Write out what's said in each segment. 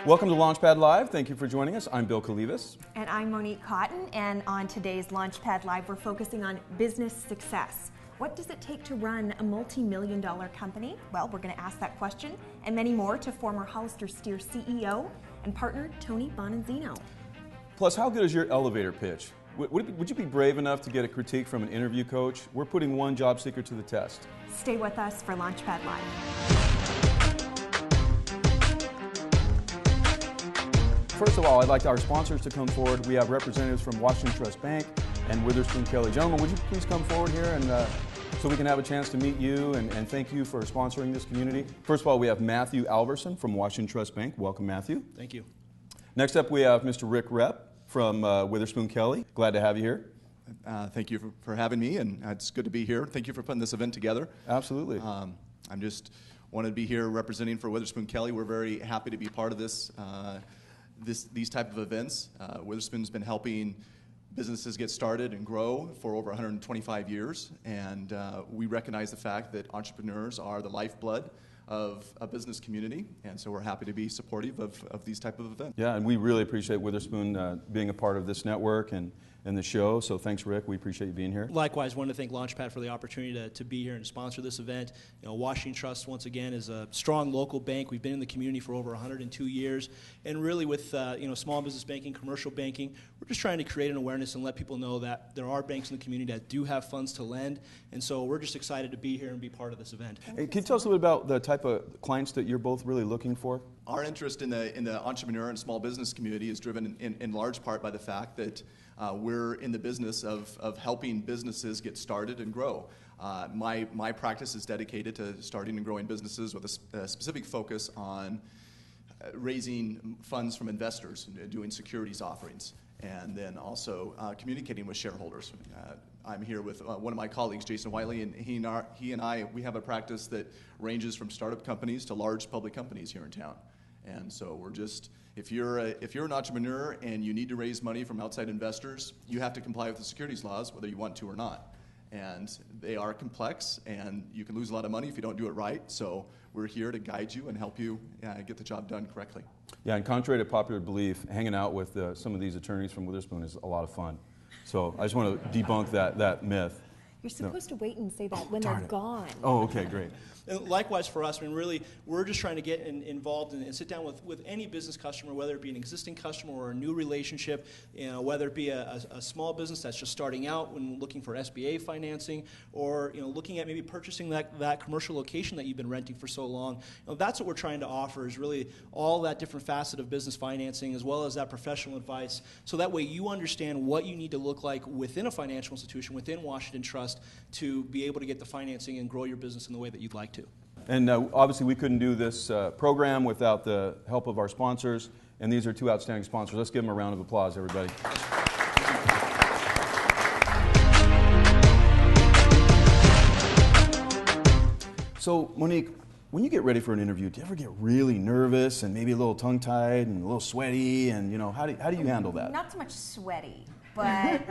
Welcome to Launchpad Live. Thank you for joining us. I'm Bill Kalivas. And I'm Monique Cotton, and on today's Launchpad Live, we're focusing on business success. What does it take to run a multi-million-dollar company? Well, we're going to ask that question and many more to former Hollister-Stier CEO and partner Tony Bonanzino. Plus, how good is your elevator pitch? Would you be brave enough to get a critique from an interview coach? We're putting one job seeker to the test. Stay with us for Launchpad Live. First of all, I'd like our sponsors to come forward. We have representatives from Washington Trust Bank and Witherspoon Kelly. Gentlemen, would you please come forward here and so we can have a chance to meet you and thank you for sponsoring this community. First of all, we have Matthew Alverson from Washington Trust Bank. Welcome, Matthew. Thank you. Next up, we have Mr. Rick Repp from Witherspoon Kelly. Glad to have you here. Thank you for having me, and it's good to be here. Thank you for putting this event together. Absolutely. I'm just wanted to be here representing for Witherspoon Kelly. We're very happy to be part of this. These type of events. Witherspoon's been helping businesses get started and grow for over 125 years, and we recognize the fact that entrepreneurs are the lifeblood of a business community, and so we're happy to be supportive of these type of events. Yeah, and we really appreciate Witherspoon being a part of this network and the show, so thanks, Rick. We appreciate you being here. Likewise, wanted to thank Launchpad for the opportunity to be here and sponsor this event. You know, Washington Trust, once again, is a strong local bank. We've been in the community for over 102 years, and really with small business banking, commercial banking, we're just trying to create an awareness and let people know that there are banks in the community that do have funds to lend, and so we're just excited to be here and be part of this event. Hey, can you tell us a little bit about the type of clients that you're both really looking for? Our interest in the entrepreneur and small business community is driven in large part by the fact that we're in the business of helping businesses get started and grow. My practice is dedicated to starting and growing businesses with a specific focus on raising funds from investors, doing securities offerings, and then also communicating with shareholders. I'm here with one of my colleagues, Jason Wiley, and he and I, we have a practice that ranges from startup companies to large public companies here in town. And so we're just, if you're an entrepreneur and you need to raise money from outside investors, you have to comply with the securities laws, whether you want to or not. And they are complex, and you can lose a lot of money if you don't do it right. So we're here to guide you and help you get the job done correctly. Yeah, and contrary to popular belief, hanging out with some of these attorneys from Witherspoon is a lot of fun. So I just want to debunk that myth. You're supposed to wait and say that when they're gone. Oh, okay, great. And likewise for us, I mean, really, we're just trying to get involved and sit down with any business customer, whether it be an existing customer or a new relationship, whether it be a small business that's just starting out when looking for SBA financing, or looking at maybe purchasing that commercial location that you've been renting for so long. That's what we're trying to offer, is really all that different facet of business financing as well as that professional advice, so that way you understand what you need to look like within a financial institution, within Washington Trust, to be able to get the financing and grow your business in the way that you'd like to. And obviously we couldn't do this program without the help of our sponsors, and these are two outstanding sponsors. Let's give them a round of applause, everybody. So, Monique, when you get ready for an interview, do you ever get really nervous and maybe a little tongue-tied and a little sweaty, and how do you handle that? Not so much sweaty, but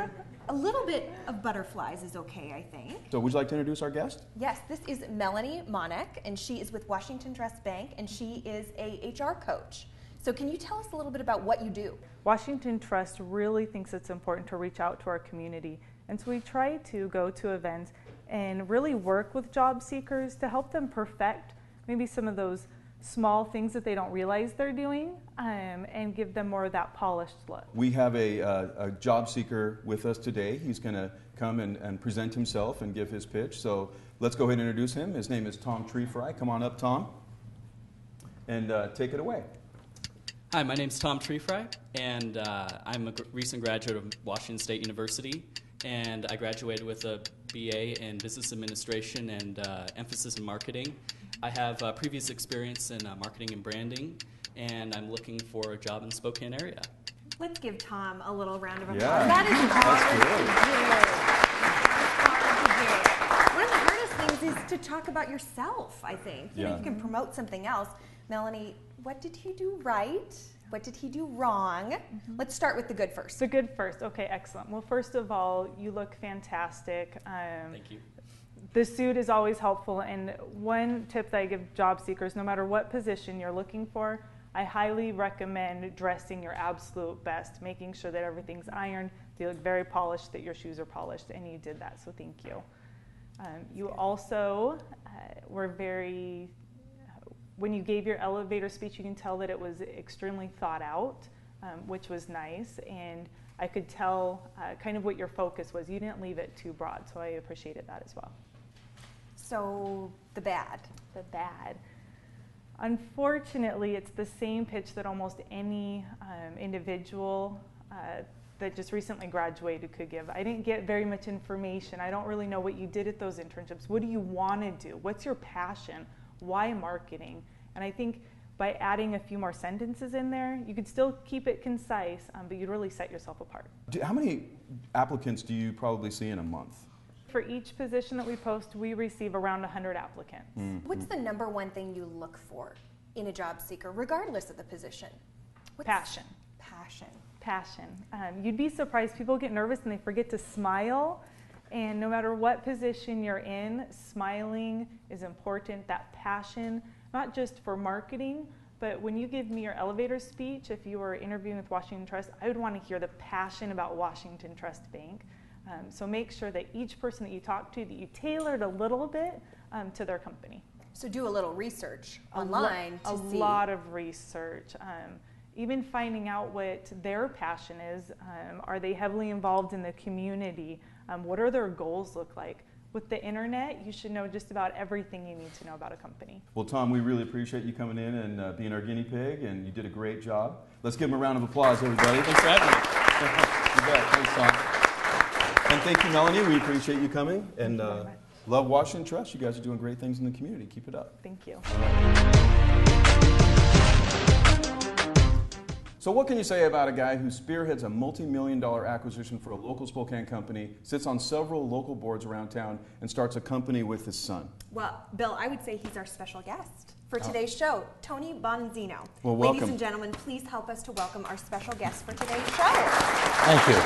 a little bit of butterflies is okay, I think. So would you like to introduce our guest? Yes, this is Melanie Monek, and she is with Washington Trust Bank, and she is a HR coach. So can you tell us a little bit about what you do? Washington Trust really thinks it's important to reach out to our community, and so we try to go to events and really work with job seekers to help them perfect maybe some of those small things that they don't realize they're doing, and give them more of that polished look. We have a job seeker with us today. He's going to come and present himself and give his pitch. So let's go ahead and introduce him. His name is Tom Treefry. Come on up, Tom, and take it away. Hi, my name's Tom Treefry, and I'm a recent graduate of Washington State University, and I graduated with a BA in Business Administration and emphasis in marketing. I have previous experience in marketing and branding, and I'm looking for a job in the Spokane area. Let's give Tom a little round of applause. Yeah, that is hard to do. One of the hardest things is to talk about yourself, I think. You can promote something else. Melanie, what did he do right? What did he do wrong? Let's start with the good first. The good first. Okay, excellent. Well, first of all, you look fantastic. Thank you. The suit is always helpful, and one tip that I give job seekers, no matter what position you're looking for, I highly recommend dressing your absolute best, making sure that everything's ironed, that you look very polished, that your shoes are polished, and you did that, so thank you. You also were very, when you gave your elevator speech, you can tell that it was extremely thought out, which was nice, and I could tell kind of what your focus was. You didn't leave it too broad, so I appreciated that as well. So the bad. The bad. Unfortunately, it's the same pitch that almost any individual that just recently graduated could give. I didn't get very much information. I don't really know what you did at those internships. What do you want to do? What's your passion? Why marketing? And I think by adding a few more sentences in there, you could still keep it concise, but you'd really set yourself apart. How many applicants do you probably see in a month? For each position that we post, we receive around 100 applicants. What's the number one thing you look for in a job seeker, regardless of the position? Passion. Passion. Passion. You'd be surprised. People get nervous and they forget to smile. And no matter what position you're in, smiling is important. That passion, not just for marketing, but when you give me your elevator speech, if you were interviewing with Washington Trust, I would want to hear the passion about Washington Trust Bank. So make sure that each person that you talk to, that you tailored a little bit to their company. So do a little research online to see. A lot of research. Even finding out what their passion is. Are they heavily involved in the community? What are their goals look like? With the internet, you should know just about everything you need to know about a company. Well, Tom, we really appreciate you coming in and being our guinea pig, and you did a great job. Let's give him a round of applause, everybody. Thanks for having me. You bet. Thanks, Tom. And thank you, Melanie. We appreciate you coming. And love Washington Trust. You guys are doing great things in the community. Keep it up. Thank you. So what can you say about a guy who spearheads a multi-million-dollar acquisition for a local Spokane company, sits on several local boards around town, and starts a company with his son? Well, Bill, I would say he's our special guest for today's show, Tony Bonanzino. Well, welcome. Ladies and gentlemen, please help us to welcome our special guest for today's show. Thank you.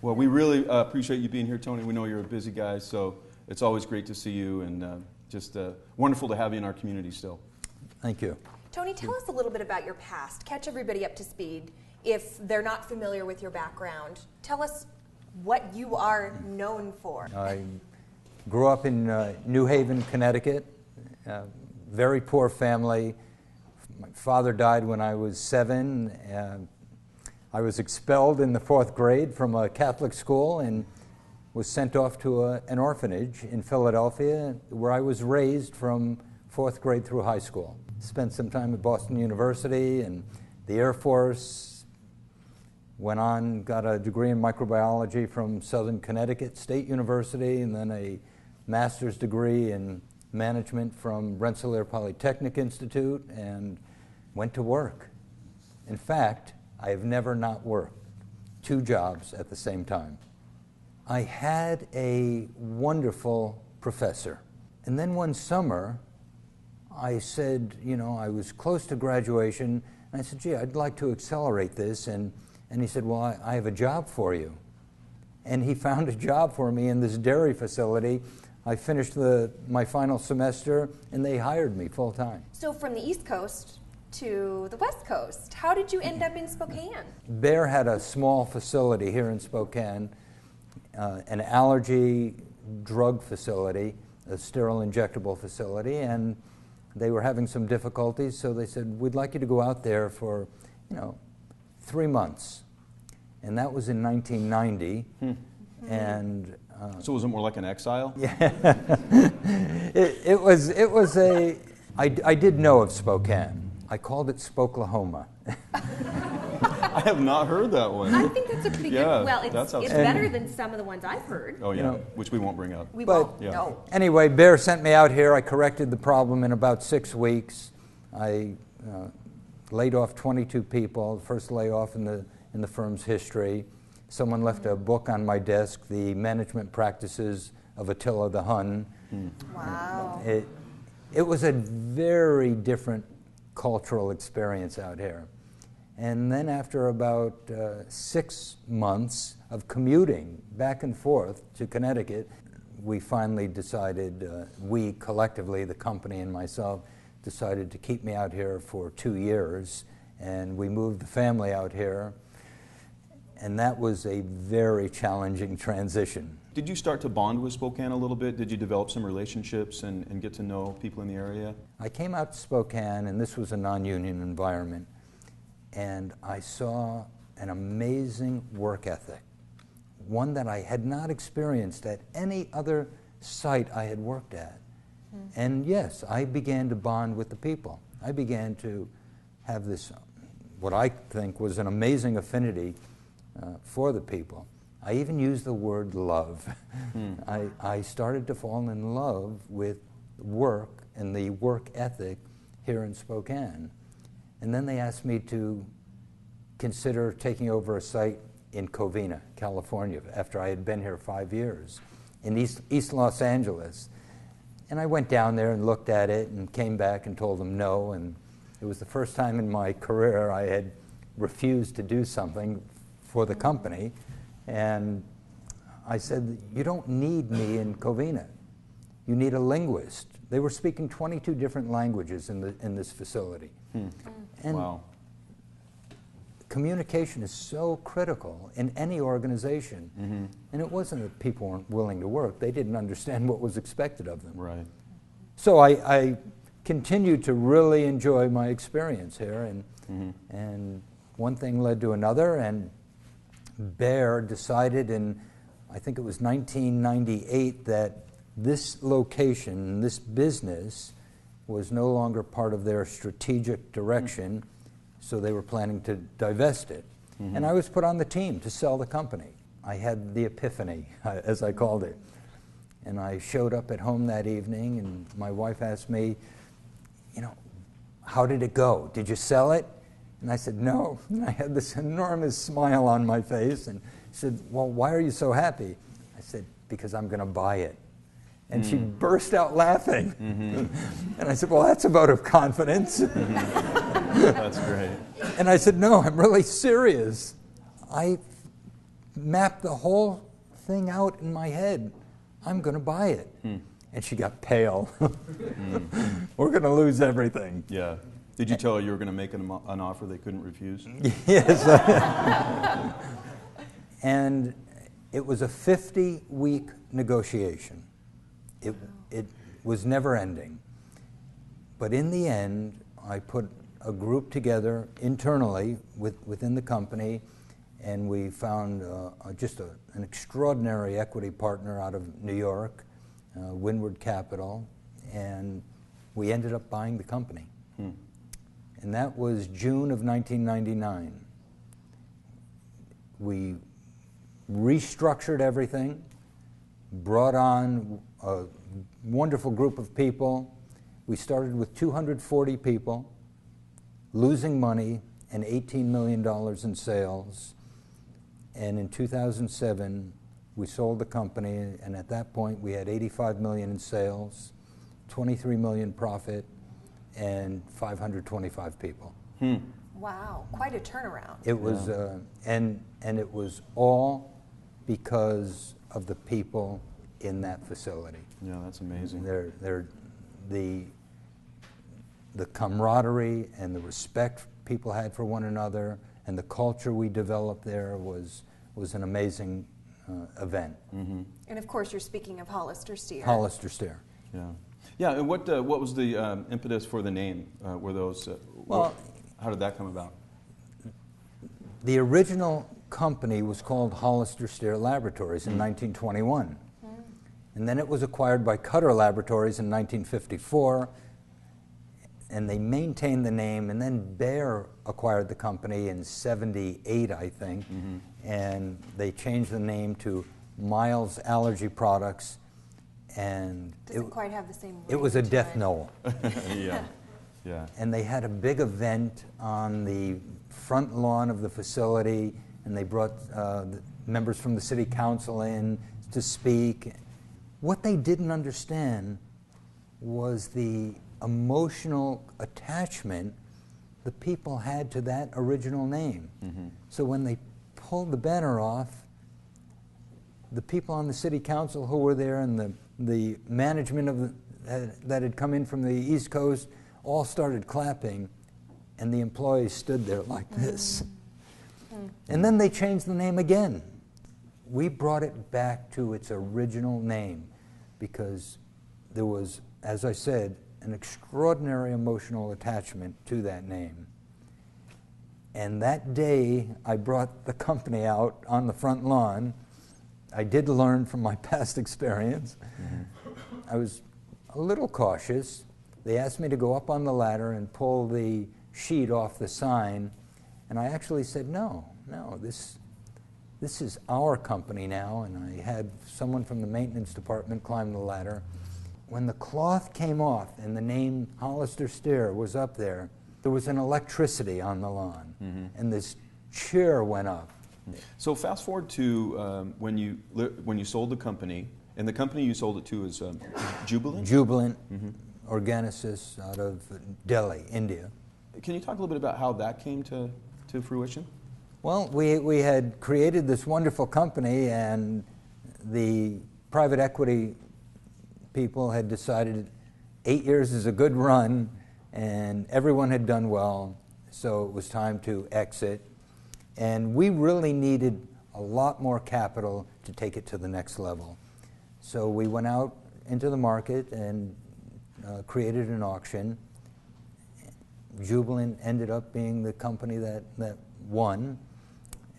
Well, we really appreciate you being here, Tony. We know you're a busy guy, so it's always great to see you, and just wonderful to have you in our community still. Thank you. Tony, tell us a little bit about your past. Catch everybody up to speed. If they're not familiar with your background, tell us what you are known for. I grew up in New Haven, Connecticut. Very poor family. My father died when I was 7. I was expelled in the 4th grade from a Catholic school and was sent off to an orphanage in Philadelphia, where I was raised from 4th grade through high school. Spent some time at Boston University and the Air Force. Went on, got a degree in microbiology from Southern Connecticut State University, and then a master's degree in management from Rensselaer Polytechnic Institute, and went to work. In fact, I have never not worked 2 jobs at the same time. I had a wonderful professor. And then one summer, I said, you know, I was close to graduation, and I said, gee, I'd like to accelerate this. And he said, well, I have a job for you. And he found a job for me in this dairy facility. I finished my final semester, and they hired me full time. So from the East Coast to the West Coast, how did you end up in Spokane? Bayer had a small facility here in Spokane, an allergy drug facility, a sterile injectable facility, and they were having some difficulties, so they said, we'd like you to go out there for, 3 months. And that was in 1990. And so was it more like an exile? Yeah. it was a, I did know of Spokane. I called it Spoklahoma. I have not heard that one. I think that's a pretty good, well, it's better than some of the ones I've heard. Oh yeah, which we won't bring up. We won't, no. Anyway, Bayer sent me out here. I corrected the problem in about 6 weeks. I laid off 22 people, the first layoff in the firm's history. Someone left a book on my desk, The Management Practices of Attila the Hun. Wow. It was a very different cultural experience out here. And then after about 6 months of commuting back and forth to Connecticut, we finally decided, we collectively, the company and myself, decided to keep me out here for 2 years, and we moved the family out here, and that was a very challenging transition. Did you start to bond with Spokane a little bit? Did you develop some relationships and get to know people in the area? I came out to Spokane, and this was a non-union environment, and I saw an amazing work ethic, one that I had not experienced at any other site I had worked at. And yes, I began to bond with the people. I began to have this, what I think was an amazing affinity for the people. I even used the word love. I started to fall in love with work and the work ethic here in Spokane. And then they asked me to consider taking over a site in Covina, California, after I had been here 5 years, in East Los Angeles. And I went down there and looked at it and came back and told them no. And it was the first time in my career I had refused to do something for the company. And I said, you don't need me in Covina. You need a linguist. They were speaking 22 different languages in this facility. And wow. Communication is so critical in any organization. And it wasn't that people weren't willing to work. They didn't understand what was expected of them. Right. So I continued to really enjoy my experience here. And one thing led to another. And Bayer decided in, I think it was 1998, that this location, this business, was no longer part of their strategic direction. So they were planning to divest it. And I was put on the team to sell the company. I had the epiphany, as I called it. And I showed up at home that evening, and my wife asked me, you know, how did it go? Did you sell it? And I said, no. And I had this enormous smile on my face, and she said, well, why are you so happy? I said, because I'm going to buy it. And she burst out laughing. And I said, well, that's a vote of confidence. That's great. And I said, no, I'm really serious. I mapped the whole thing out in my head. I'm going to buy it. And she got pale. We're going to lose everything. Yeah. Did you tell her you were going to make an offer they couldn't refuse? Yes. And it was a 50-week negotiation. It was never ending. But in the end, I put a group together internally within the company, and we found just an extraordinary equity partner out of New York, Windward Capital, and we ended up buying the company. And that was June of 1999. We restructured everything, brought on a wonderful group of people. We started with 240 people, losing money and $18 million in sales. And in 2007, we sold the company, and at that point we had $85 million in sales, $23 million profit, and 525 people. Wow, quite a turnaround. It was, and it was all because of the people in that facility. Yeah, that's amazing. They're the camaraderie and the respect people had for one another, and the culture we developed there was an amazing event. And of course, you're speaking of Hollister-Stier. Hollister-Stier. Yeah. Yeah, and what was the impetus for the name? Were those, how did that come about? The original company was called Hollister-Stier Laboratories in 1921. And then it was acquired by Cutter Laboratories in 1954, and they maintained the name, and then Bayer acquired the company in 78, I think, and they changed the name to Miles Allergy Products, and Doesn't quite have the same ring it was a to death it. knell. Yeah. And they had a big event on the front lawn of the facility, and they brought the members from the city council in to speak. What they didn't understand was the emotional attachment the people had to that original name. So when they pulled the banner off, the people on the city council who were there and the management of that had come in from the East Coast all started clapping, and the employees stood there like this. And then they changed the name again. We brought it back to its original name because there was, as I said, an extraordinary emotional attachment to that name. And that day, I brought the company out on the front lawn. I did learn from my past experience. I was a little cautious. They asked me to go up on the ladder and pull the sheet off the sign, and I actually said, no, this is our company now, and I had someone from the maintenance department climb the ladder. When the cloth came off and the name Hollister-Stier was up there was an electricity on the lawn, and this chair went up. So fast forward to when you sold the company, and the company you sold it to is Jubilant? Jubilant Organosys out of Delhi, India. Can you talk a little bit about how that came to fruition? Well, we had created this wonderful company, and the private equity people had decided 8 years is a good run, and everyone had done well, so it was time to exit. And we really needed a lot more capital to take it to the next level. So we went out into the market and created an auction. Jubilant ended up being the company that won.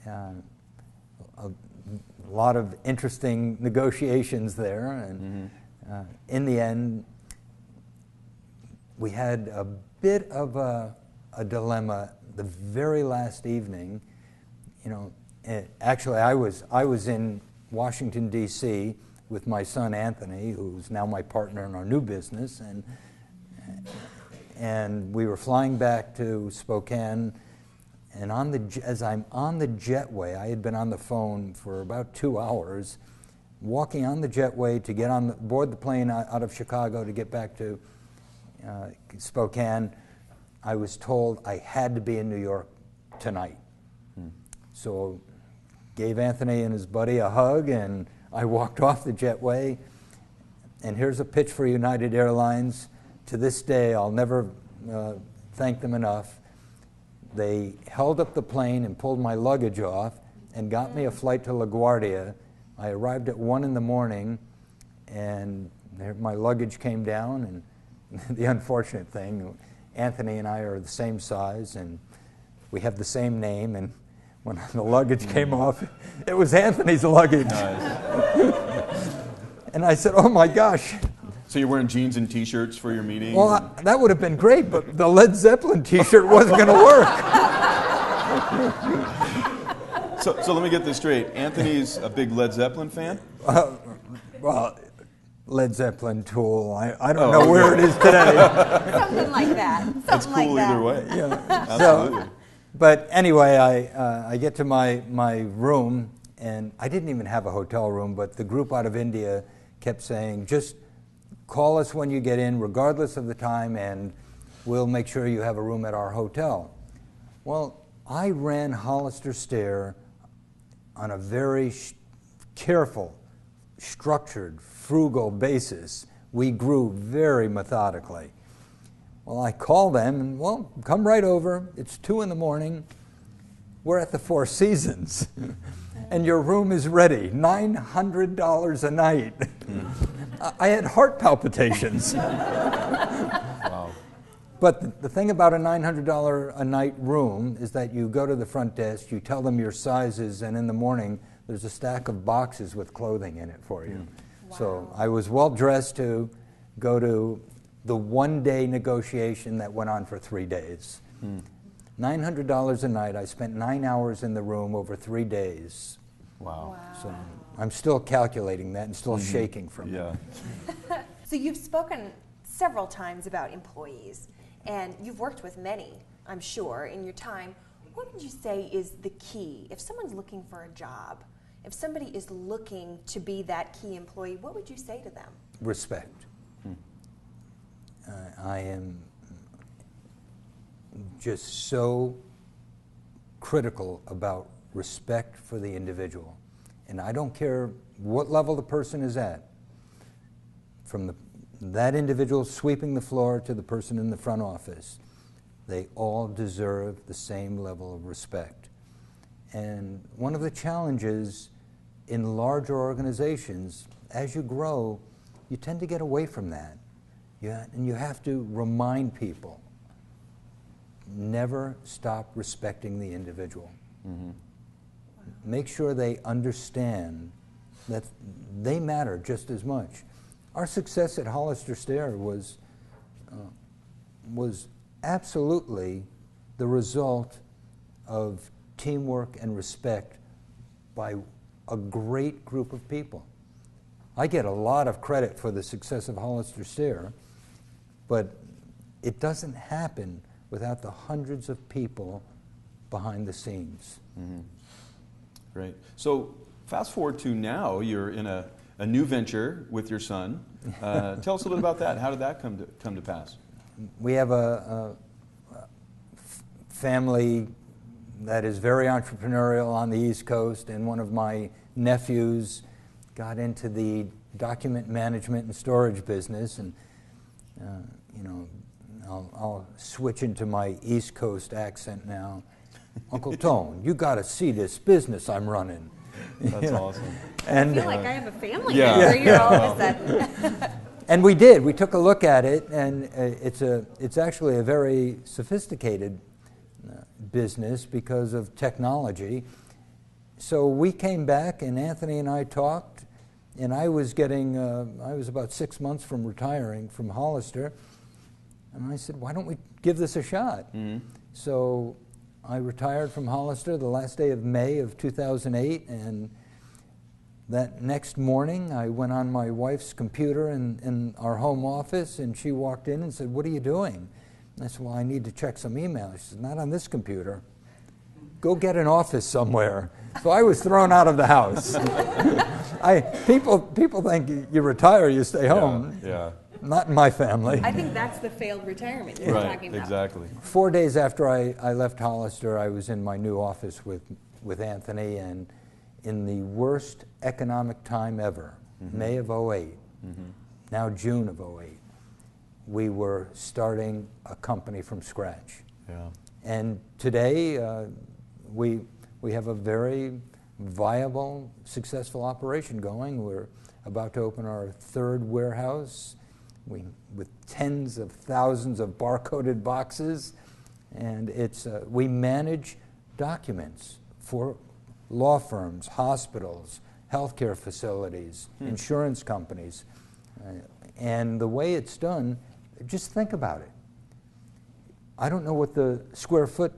A lot of interesting negotiations there, and in the end, we had a bit of a dilemma the very last evening. Actually, I was in Washington, D.C. with my son Anthony, who's now my partner in our new business, and we were flying back to Spokane. And as I'm on the jetway, I had been on the phone for about 2 hours, walking on the jetway to get board the plane out of Chicago to get back to Spokane. I was told I had to be in New York tonight. So gave Anthony and his buddy a hug, and I walked off the jetway. And here's a pitch for United Airlines. To this day, I'll never thank them enough. They held up the plane and pulled my luggage off and got me a flight to LaGuardia. I arrived at 1 in the morning, and my luggage came down, and the unfortunate thing, Anthony and I are the same size, and we have the same name, and when the luggage came off, it was Anthony's luggage. Nice. And I said, oh my gosh. So you're wearing jeans and T-shirts for your meeting? Well, that would have been great, but the Led Zeppelin T-shirt wasn't going to work. So let me get this straight. Anthony's a big Led Zeppelin fan? Well, Led Zeppelin, Tool, I don't know where it is today. Something like that. It's cool either way. Yeah. Absolutely. But anyway, I get to my room, and I didn't even have a hotel room, but the group out of India kept saying, just call us when you get in, regardless of the time, and we'll make sure you have a room at our hotel. Well, I ran Hollister-Stier on a very careful, structured, frugal basis. We grew very methodically. Well, I called them, and, well, come right over. It's 2 in the morning. We're at the Four Seasons, and your room is ready. $900 a night. I had heart palpitations. Wow. But the thing about a $900 a night room is that you go to the front desk, you tell them your sizes, and in the morning there's a stack of boxes with clothing in it for you. Wow. So I was well dressed to go to the one-day negotiation that went on for 3 days. $900 a night. I spent 9 hours in the room over 3 days. Wow. So I'm still calculating that and still shaking from it. So you've spoken several times about employees, and you've worked with many, I'm sure, in your time. What would you say is the key? If someone's looking for a job, if somebody is looking to be that key employee, what would you say to them? Respect. I am just so critical about respect for the individual. And I don't care what level the person is at, from the that individual sweeping the floor to the person in the front office, they all deserve the same level of respect. And one of the challenges in larger organizations, as you grow, you tend to get away from that. And you have to remind people, never stop respecting the individual. Mm-hmm. Make sure they understand that they matter just as much. Our success at Hollister-Stier was absolutely the result of teamwork and respect by a great group of people. I get a lot of credit for the success of Hollister-Stier, but it doesn't happen without the hundreds of people behind the scenes. Mm-hmm. Great. So fast forward to now, you're in a new venture with your son. Tell us a little about that. How did that come to pass? We have a family that is very entrepreneurial on the East Coast, and one of my nephews got into the document management and storage business, and I'll switch into my East Coast accent now. Uncle Tone, you got to see this business I'm running. That's awesome. And I feel like I have a family yeah. member here all of a sudden. And we did. We took a look at it, and it's actually a very sophisticated business because of technology. So we came back, and Anthony and I talked, and I was about 6 months from retiring from Hollister, and I said, why don't we give this a shot? Mm-hmm. So I retired from Hollister the last day of May of 2008, and that next morning I went on my wife's computer in our home office, and she walked in and said, what are you doing? And I said, well, I need to check some email. She said, not on this computer. Go get an office somewhere. So I was thrown out of the house. People think you retire, you stay home. Yeah. Not in my family. I think that's the failed retirement you're talking about. Exactly. 4 days after I left Hollister, I was in my new office with Anthony, and in the worst economic time ever, mm-hmm. May of 2008, mm-hmm. now June of 2008, we were starting a company from scratch. Yeah. And today, we have a very viable, successful operation going. We're about to open our third warehouse with tens of thousands of barcoded boxes, and we manage documents for law firms, hospitals, healthcare facilities, insurance companies. And the way it's done, just think about it. I don't know what the square foot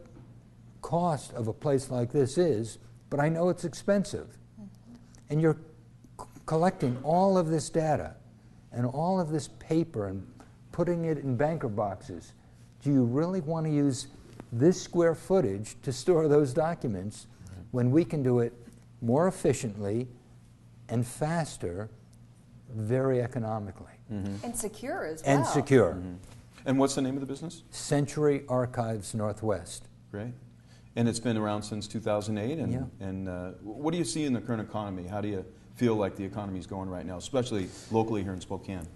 cost of a place like this is, but I know it's expensive. Mm-hmm. And you're collecting all of this data and all of this paper and putting it in banker boxes. Do you really want to use this square footage to store those documents when we can do it more efficiently and faster, very economically? Mm-hmm. And secure as well. And secure. Mm-hmm. And what's the name of the business? Century Archives Northwest. Great. And it's been around since 2008. And, yeah. And what do you see in the current economy? How do you feel like the economy is going right now, especially locally here in Spokane?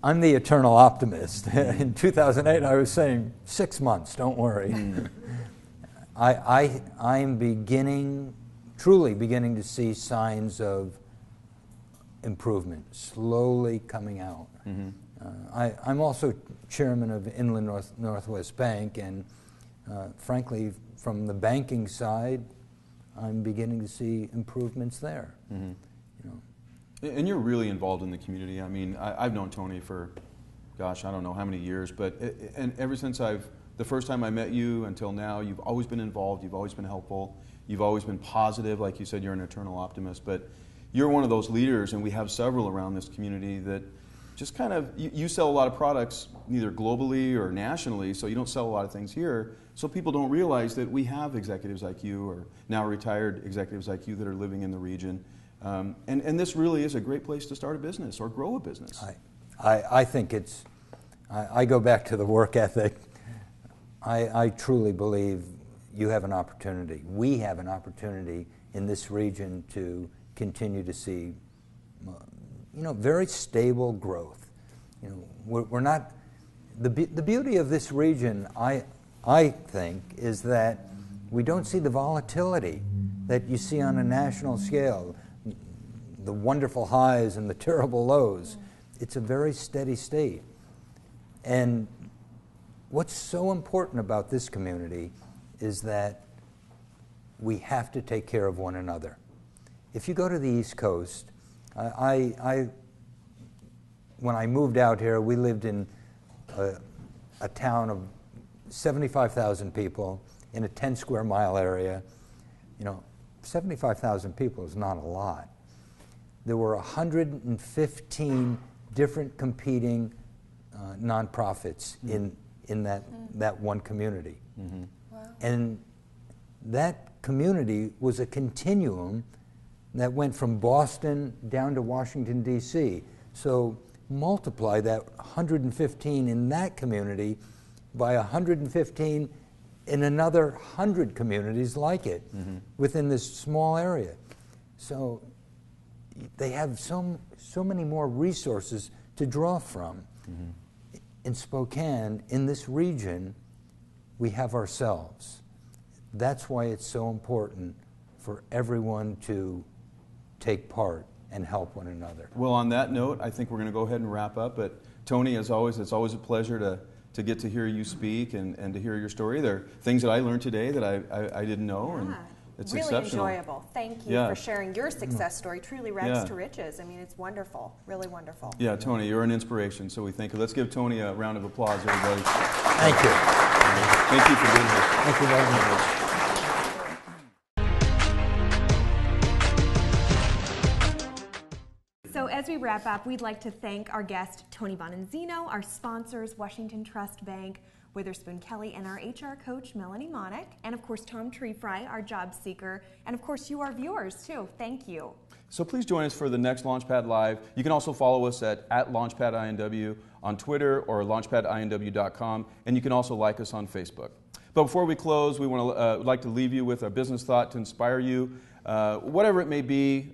I'm the eternal optimist. In 2008, I was saying 6 months, don't worry. I'm truly beginning to see signs of improvement, slowly coming out. Mm-hmm. I'm also chairman of Inland Northwest Bank, and frankly, from the banking side, I'm beginning to see improvements there. Mm-hmm. And you're really involved in the community. I mean, I've known Tony for, gosh, I don't know how many years, but and ever since the first time I met you until now, you've always been involved, you've always been helpful, you've always been positive. Like you said, you're an eternal optimist, but you're one of those leaders, and we have several around this community that just kind of, you sell a lot of products either globally or nationally, so you don't sell a lot of things here, so people don't realize that we have executives like you, or now retired executives like you that are living in the region. And this really is a great place to start a business or grow a business. I think I go back to the work ethic. I truly believe you have an opportunity. We have an opportunity in this region to continue to see very stable growth. We're not, the beauty of this region, I think, is that we don't see the volatility that you see on a national scale, the wonderful highs and the terrible lows. It's a very steady state. And what's so important about this community is that we have to take care of one another. If you go to the East Coast, when I moved out here, we lived in a town of 75,000 people in a 10 square mile area. 75,000 people is not a lot. There were 115 different competing nonprofits in that one community. Wow. And that community was a continuum that went from Boston down to Washington, D.C. So multiply that 115 in that community by 115 in another 100 communities like it within this small area. So they have so many more resources to draw from. In Spokane, in this region, we have ourselves. That's why it's so important for everyone to take part and help one another. Well, on that note, I think we're going to go ahead and wrap up. But Tony, as always, it's always a pleasure to get to hear you speak and to hear your story. There are things that I learned today that I didn't know, and it's really exceptional. enjoyable. Thank you for sharing your success story. Truly rags to riches. I mean, it's wonderful, really wonderful. Yeah, Tony, you're an inspiration, so we thank you. Let's give Tony a round of applause, everybody. Thank you. Thank you for being here. Thank you very much. So as we wrap up, we'd like to thank our guest, Tony Bonanzino, our sponsors, Washington Trust Bank, Witherspoon Kelly, and our HR coach, Melanie Monick, and of course, Tom Treefry, our job seeker, and of course, you, our viewers, too. Thank you. So please join us for the next Launchpad Live. You can also follow us at LaunchpadINW on Twitter or launchpadinw.com, and you can also like us on Facebook. But before we close, we would like to leave you with a business thought to inspire you. Whatever it may be,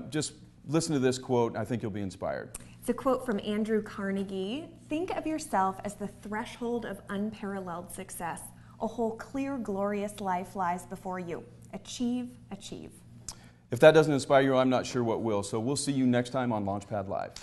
just listen to this quote. I think you'll be inspired. It's a quote from Andrew Carnegie. Think of yourself as the threshold of unparalleled success. A whole clear, glorious life lies before you. Achieve, achieve. If that doesn't inspire you, I'm not sure what will. So we'll see you next time on Launchpad Live.